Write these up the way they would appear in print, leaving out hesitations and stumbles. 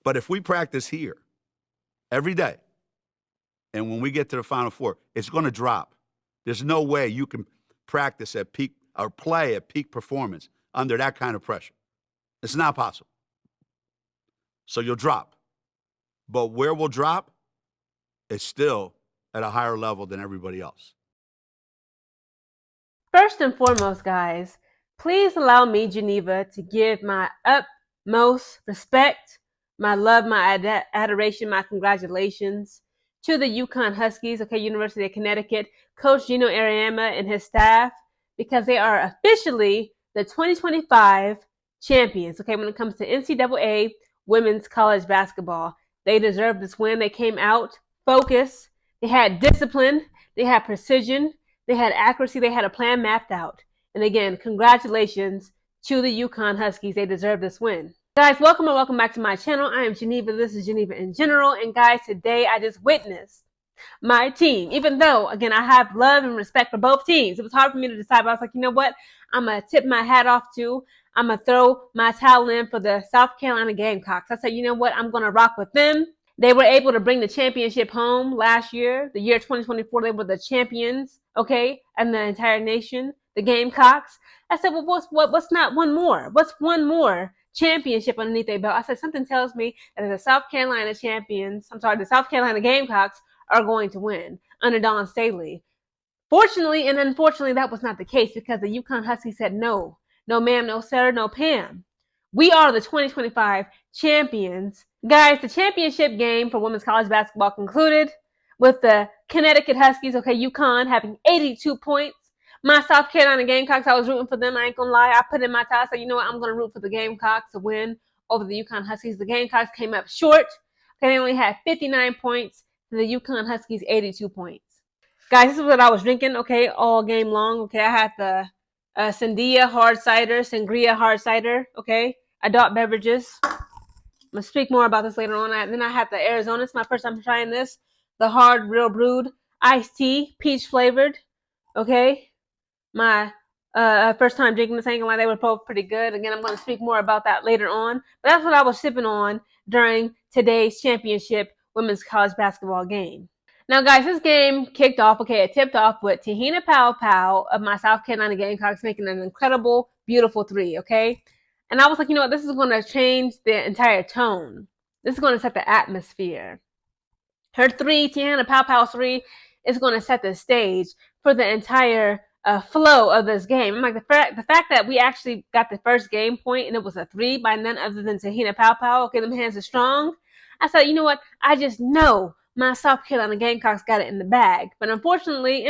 But if we practice here every day, and when we get to the Final Four, it's going to drop. There's no way you can practice at peak or play at peak performance under that kind of pressure. It's not possible. So you'll drop. But where we'll drop is still at a higher level than everybody else. First and foremost, guys, please allow me, Geneva, to give my utmost respect, my love, my adoration, my congratulations to the UConn Huskies, okay, University of Connecticut, Coach Gino Auriemma and his staff, because they are officially the 2025 champions, okay, when it comes to NCAA women's college basketball. They deserve this win. They came out focused. They had discipline. They had precision. They had accuracy. They had a plan mapped out. And again, congratulations to the UConn Huskies. They deserve this win. Guys, welcome and welcome back to my channel. I am Geneva. This is Geneva in General. And guys, today I just witnessed my team. Even though, again, I have love and respect for both teams. It was hard for me to decide, but I was like, you know what? I'm going to tip my hat off to. I'm going to throw my towel in for the South Carolina Gamecocks. I said, you know what? I'm going to rock with them. They were able to bring the championship home last year. The year 2024, they were the champions, okay, and the entire nation, the Gamecocks. I said, well, what's not one more? What's one more championship underneath their belt? I said, something tells me that the South Carolina Gamecocks are going to win under Dawn Staley. Fortunately and unfortunately, that was not the case because the UConn Huskies said no. No ma'am, no sir, no Pam. We are the 2025 champions. Guys, the championship game for women's college basketball concluded with the Connecticut Huskies, okay, UConn, having 82 points. My South Carolina Gamecocks, I was rooting for them. I ain't gonna lie. I put in my tie. So, you know what? I'm gonna root for the Gamecocks to win over the UConn Huskies. The Gamecocks came up short. Okay, they only had 59 points to the UConn Huskies 82 points. Guys, this is what I was drinking, okay, all game long. Okay, I had the Sangria hard cider, okay, adult beverages. I'm going to speak more about this later on. Then I had the Arizona. It's my first time trying this. The hard, real brewed iced tea, peach flavored, okay. My first time drinking this, ain't gonna lie, they were both pretty good. Again, I'm going to speak more about that later on. But that's what I was sipping on during today's championship women's college basketball game. Now, guys, this game kicked off, okay, it tipped off with Tahina Powell of my South Carolina Gamecocks making an incredible, beautiful three, okay? And I was like, you know what, this is going to change the entire tone. This is going to set the atmosphere. Her three, Tahina Powell's three, is going to set the stage for the entire flow of this game. I'm like, the fact that we actually got the first game point and it was a three by none other than Tahina Powell, okay, them hands are strong. I said, you know what, I just know my South Carolina Gamecocks got it in the bag. But unfortunately,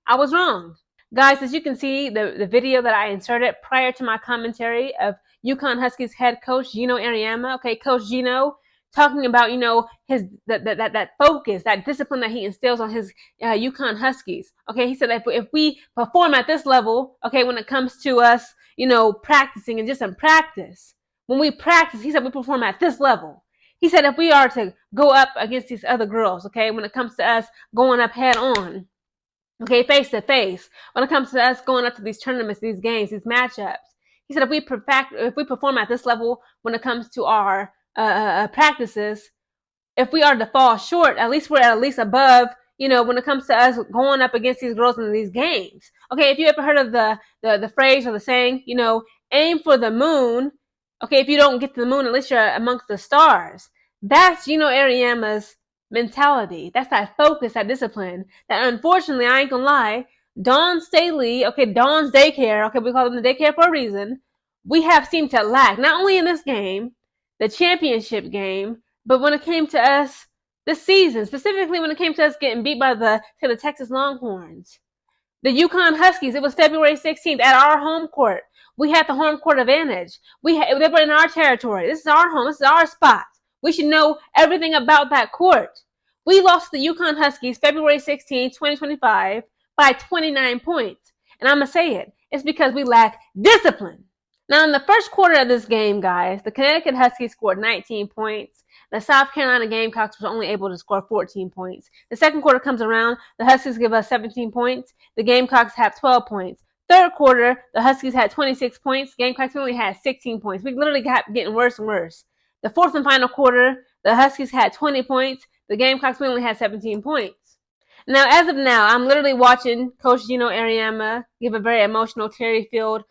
I was wrong. Guys, as you can see, the video that I inserted prior to my commentary of UConn Huskies head coach Gino Auriemma, okay, Coach Gino, talking about, you know, his that focus, that discipline that he instills on his UConn Huskies. Okay, he said that if we perform at this level, okay, when it comes to us, you know, practicing and just in practice, when we practice, he said we perform at this level. He said if we are to go up against these other girls, okay, when it comes to us going up head on, okay, face to face, when it comes to us going up to these tournaments, these games, these matchups, he said if we perform at this level when it comes to our practices, if we are to fall short, at least we're at least above, you know, when it comes to us going up against these girls in these games. Okay, if you ever heard of the phrase or the saying, you know, aim for the moon. Okay, if you don't get to the moon, at least you're amongst the stars. That's Gino Auriemma's mentality. That's that focus, that discipline. That unfortunately, I ain't gonna lie, Dawn Staley, okay, Dawn's Daycare, okay, we call them the Daycare for a reason. We have seemed to lack, not only in this game, the championship game, but when it came to us this season, specifically when it came to us getting beat by the Texas Longhorns. The UConn Huskies, it was February 16th at our home court. We had the home court advantage. They were in our territory. This is our home. This is our spot. We should know everything about that court. We lost the UConn Huskies February 16, 2025 by 29 points. And I'm going to say it. It's because we lack discipline. Now, in the first quarter of this game, guys, the Connecticut Huskies scored 19 points. The South Carolina Gamecocks were only able to score 14 points. The second quarter comes around. The Huskies give us 17 points. The Gamecocks have 12 points. Third quarter, the Huskies had 26 points. Gamecocks only had 16 points. We literally kept getting worse and worse. The fourth and final quarter, the Huskies had 20 points. The Gamecocks only had 17 points. Now, as of now, I'm literally watching Coach Gino Ariema give a very emotional Terry Ifield,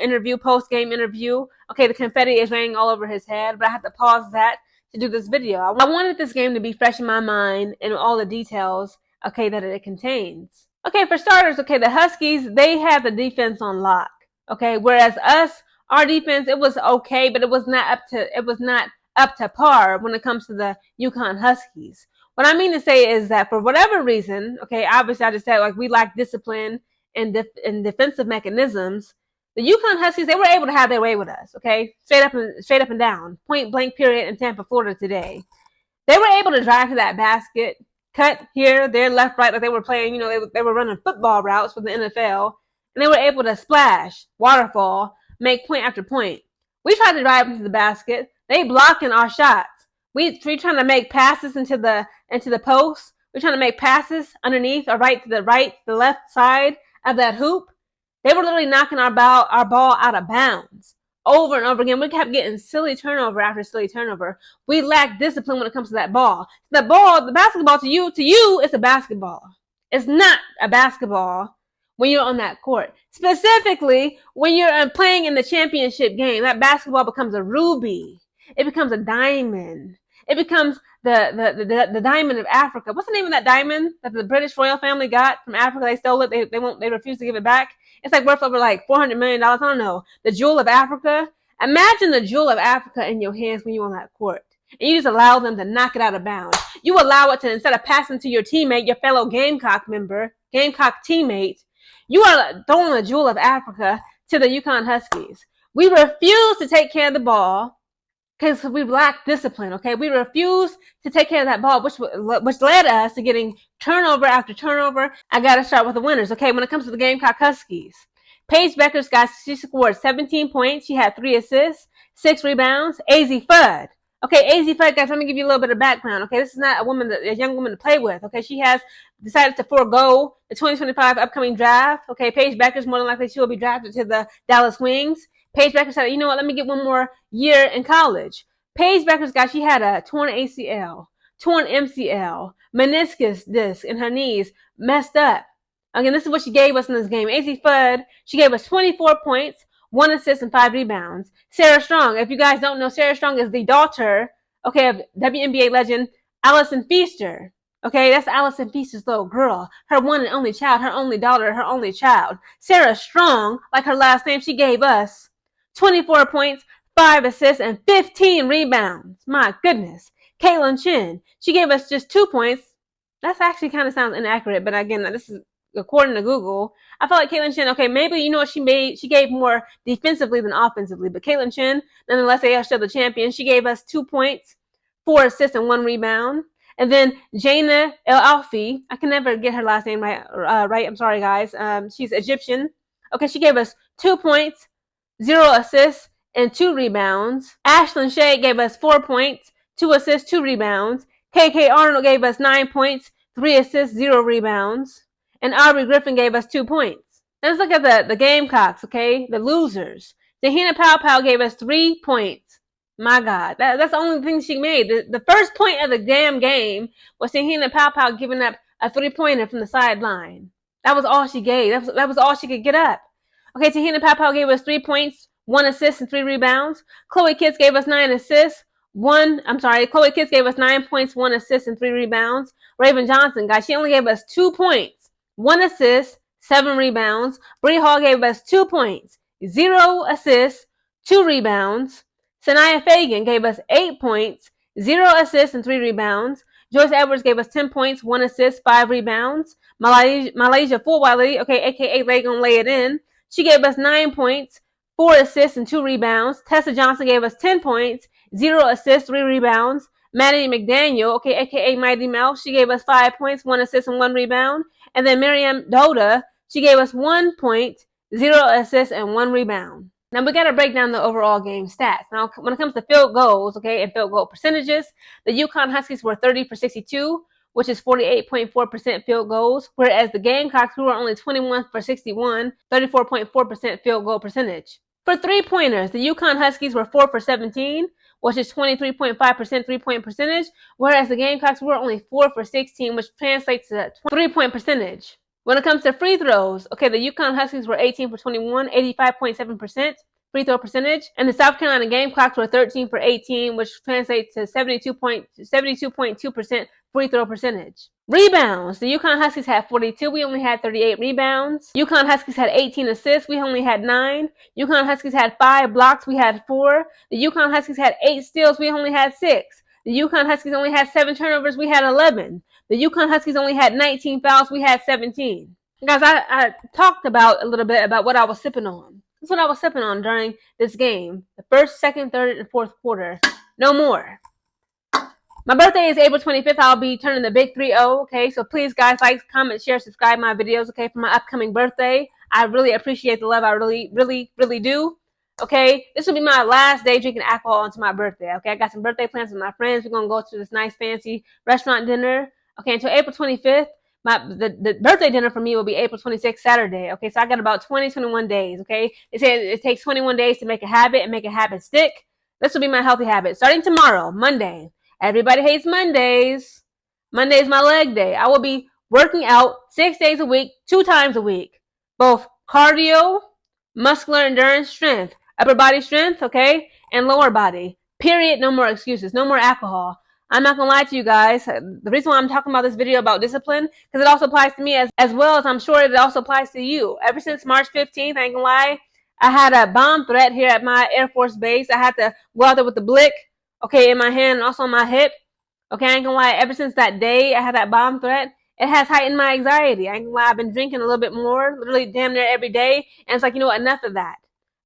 interview, post-game interview. Okay, the confetti is raining all over his head, but I have to pause that to do this video. I wanted this game to be fresh in my mind and all the details, okay, that it contains. Okay, for starters, okay, the Huskies, they had the defense on lock. Okay, whereas our defense, it was okay, but it was not up to par when it comes to the UConn Huskies. What I mean to say is that for whatever reason, okay, obviously I just said like we lack discipline and defensive mechanisms. The UConn Huskies, they were able to have their way with us, okay, straight up and down, point blank period in Tampa, Florida today. They were able to drive to that basket, cut here, there, left, right, like they were playing. They were running football routes for the NFL, and they were able to splash, waterfall, make point after point. We tried to drive into the basket. They blocking our shots. We trying to make passes into the post. We're trying to make passes underneath or to the left side of that hoop. They were literally knocking our ball out of bounds over and over again. We kept getting silly turnover after silly turnover. We lack discipline when it comes to that ball. The basketball to you, it's a basketball. It's not a basketball when you're on that court. Specifically, when you're playing in the championship game, that basketball becomes a ruby. It becomes a diamond. It becomes the diamond of Africa. What's the name of that diamond that the British royal family got from Africa? They stole it. They refused to give it back. It's like worth over like $400 million. I don't know. The jewel of Africa. Imagine the jewel of Africa in your hands when you're on that court. And you just allow them to knock it out of bounds. You allow it to, instead of passing to your teammate, your fellow Gamecock teammate, you are throwing the jewel of Africa to the UConn Huskies. We refuse to take care of the ball because we lack discipline, okay? We refuse to take care of that ball, which led us to getting turnover after turnover. I got to start with the winners, okay? When it comes to the Gamecock Huskies, Paige Beckers, guys, she scored 17 points. She had 3 assists, 6 rebounds. AZ Fudd. Okay, AZ Fudd, guys, let me give you a little bit of background, okay? This is not a young woman to play with, okay? She has decided to forego the 2025 upcoming draft, okay? Paige Beckers, more than likely, she will be drafted to the Dallas Wings. Paige Beckers said, you know what, let me get one more year in college. Paige Beckers, guys, she had a torn ACL, torn MCL, meniscus disc in her knees, messed up. Again, this is what she gave us in this game. AZ Fudd, she gave us 24 points, 1 assist, and 5 rebounds. Sarah Strong, if you guys don't know, Sarah Strong is the daughter, okay, of WNBA legend Allison Feaster. Okay, that's Allison Feaster's little girl, her one and only child, her only daughter, her only child. Sarah Strong, like her last name, she gave us 24 points, 5 assists, and 15 rebounds. My goodness. Caitlin Chin, she gave us just 2 points. That actually kind of sounds inaccurate, but again, this is according to Google. I felt like Caitlin Chin, okay, maybe, you know what, she gave more defensively than offensively, but Caitlin Chin, nonetheless, they are still the champion. She gave us 2 points, 4 assists, and 1 rebound. And then Jaina El Alfi, I can never get her last name right. I'm sorry, guys. She's Egyptian. Okay, she gave us 2 points, 0 assists, and 2 rebounds. Ashlyn Shea gave us 4 points, 2 assists, 2 rebounds. KK Arnold gave us 9 points, 3 assists, 0 rebounds. And Aubrey Griffin gave us 2 points. Let's look at the Gamecocks, okay? The losers. Tahina Powell gave us 3 points. My God, that's the only thing she made. The first point of the damn game was Tahina Powell giving up a 3-pointer from the sideline. That was all she gave. That was all she could get up. Okay, Tahina Powell gave us 3 points, 1 assist, and 3 rebounds. Chloe Kitts gave us 9 assists. Chloe Kitts gave us 9 points, 1 assist, and 3 rebounds. Raven Johnson, guys, she only gave us 2 points, 1 assist, 7 rebounds. Bree Hall gave us 2 points, 0 assists, 2 rebounds. Sanaya Fagan gave us 8 points, 0 assists, and 3 rebounds. Joyce Edwards gave us 10 points, 1 assist, 5 rebounds. Malaysia Fulwiley, okay, aka Lay Gon' Lay It In, she gave us 9 points, 4 assists, and 2 rebounds. Tessa Johnson gave us 10 points, 0 assists, 3 rebounds. Maddie McDaniel, okay, aka Mighty Mouse, she gave us 5 points, 1 assist, and 1 rebound. And then Miriam Doda, she gave us 1 point, 0 assists, and 1 rebound. Now, we got to break down the overall game stats. Now, when it comes to field goals, okay, and field goal percentages, the UConn Huskies were 30 for 62, which is 48.4% field goals, whereas the Gamecocks, who were only 21 for 61, 34.4% field goal percentage. For three-pointers, the UConn Huskies were 4 for 17, which is 23.5% three-point percentage, whereas the Gamecocks were only 4 for 16, which translates to three-point percentage. When it comes to free throws, okay, the UConn Huskies were 18 for 21, 85.7% free throw percentage, and the South Carolina Gamecocks were 13 for 18, which translates to 72.2% free throw percentage. Rebounds. The UConn Huskies had 42. We only had 38 rebounds. UConn Huskies had 18 assists. We only had 9. UConn Huskies had 5 blocks. We had 4. The UConn Huskies had 8 steals. We only had 6. The UConn Huskies only had 7 turnovers. We had 11. The UConn Huskies only had 19 fouls. We had 17. Guys, I talked about a little bit about what I was sipping on. That's what I was sipping on during this game. The first, second, third, and fourth quarter. No more. My birthday is April 25th. I'll be turning the big 3-0, okay? So please, guys, like, comment, share, subscribe my videos, okay, for my upcoming birthday. I really appreciate the love. I really, really, really do, okay? This will be my last day drinking alcohol until my birthday, okay? I got some birthday plans with my friends. We're going to go to this nice, fancy restaurant dinner, okay, until April 25th. The birthday dinner for me will be April 26th, Saturday, okay? So I got about 21 days, okay? They say it takes 21 days to make a habit and make a habit stick. This will be my healthy habit. Starting tomorrow, Monday. Everybody hates Mondays. Monday is my leg day. I will be working out 6 days a week, 2 times a week. Both cardio, muscular endurance, strength, upper body strength, okay, and lower body. Period. No more excuses. No more alcohol. I'm not going to lie to you guys. The reason why I'm talking about this video about discipline, because it also applies to me as well as I'm sure it also applies to you. Ever since March 15th, I ain't going to lie, I had a bomb threat here at my Air Force base. I had to go out there with the blick, okay, in my hand and also on my hip. Okay, I ain't gonna lie, ever since that day I had that bomb threat, it has heightened my anxiety. I ain't gonna lie, I've been drinking a little bit more, literally damn near every day, and it's like, you know what, enough of that.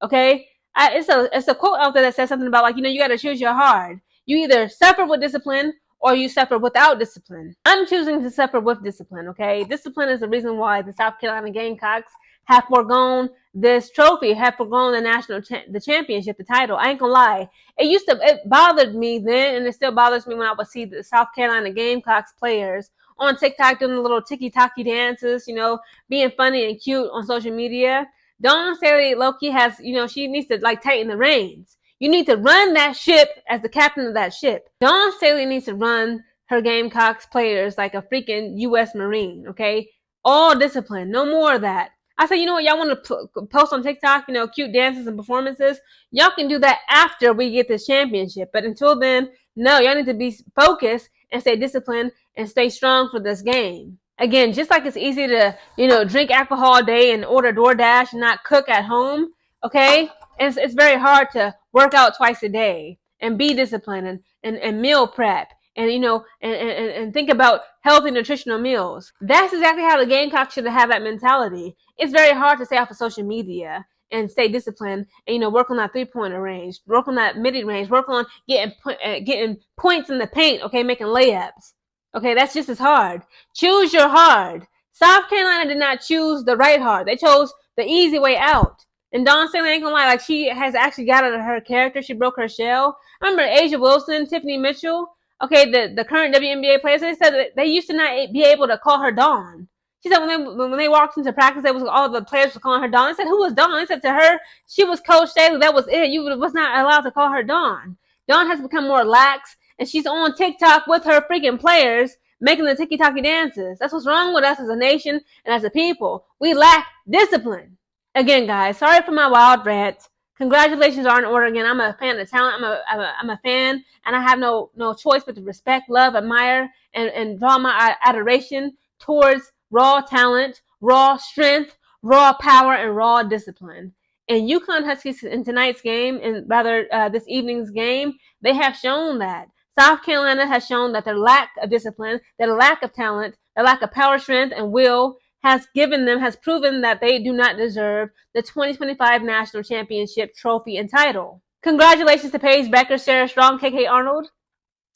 Okay? It's a quote out there that says something about, like, you know, you gotta choose your hard. You either suffer with discipline or you suffer without discipline. I'm choosing to suffer with discipline, okay? Discipline is the reason why the South Carolina Gamecocks have foregone this trophy, have foregone the national the championship, the title. I ain't gonna lie. It bothered me then, and it still bothers me when I would see the South Carolina Gamecocks players on TikTok doing the little ticky-tacky dances, you know, being funny and cute on social media. Dawn Staley Loki has, you know, she needs to, like, tighten the reins. You need to run that ship as the captain of that ship. Dawn Staley needs to run her Gamecocks players like a freaking U.S. Marine, okay? All discipline. No more of that. I said, you know what, y'all want to post on TikTok, you know, cute dances and performances? Y'all can do that after we get this championship. But until then, no, y'all need to be focused and stay disciplined and stay strong for this game. Again, just like it's easy to, you know, drink alcohol all day and order DoorDash and not cook at home, okay? And it's very hard to work out twice a day and be disciplined and meal prep. And, you know, and think about healthy, nutritional meals. That's exactly how the Gamecocks should have that mentality. It's very hard to stay off of social media and stay disciplined and, you know, work on that three-pointer range, work on that mid-range, work on getting points in the paint, okay, making layups. Okay, that's just as hard. Choose your hard. South Carolina did not choose the right hard. They chose the easy way out. And Dawn Staley, ain't gonna lie, like, she has actually got out of her character. She broke her shell. I remember Asia Wilson, Tiffany Mitchell, okay, the current WNBA players, they said that they used to not be able to call her Dawn. She said when they walked into practice, all the players were calling her Dawn. They said, who was Dawn? They said to her, she was Coach Staley. That was it. You was not allowed to call her Dawn. Dawn has become more lax, and she's on TikTok with her freaking players making the ticky-tacky dances. That's what's wrong with us as a nation and as a people. We lack discipline. Again, guys, sorry for my wild rant. Congratulations are in order. Again, I'm a fan of talent. I'm a fan, and I have no choice but to respect, love, admire, and draw my adoration towards raw talent, raw strength, raw power, and raw discipline. And UConn Huskies in tonight's game, and rather this evening's game, they have shown that. South Carolina has shown that their lack of discipline, their lack of talent, their lack of power, strength, and will has proven that they do not deserve the 2025 National Championship trophy and title. Congratulations to Paige Becker, Sarah Strong, KK Arnold.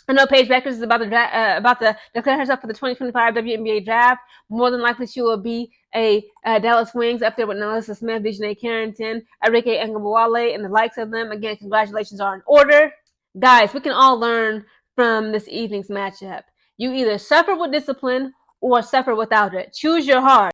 I know Paige Becker is about to declare herself for the 2025 WNBA draft. More than likely, she will be a Dallas Wings up there with Nelissa Smith, Dejanay Carrington, Arike Engabawale, and the likes of them. Again, congratulations are in order. Guys, we can all learn from this evening's matchup. You either suffer with discipline or suffer without it. Choose your heart.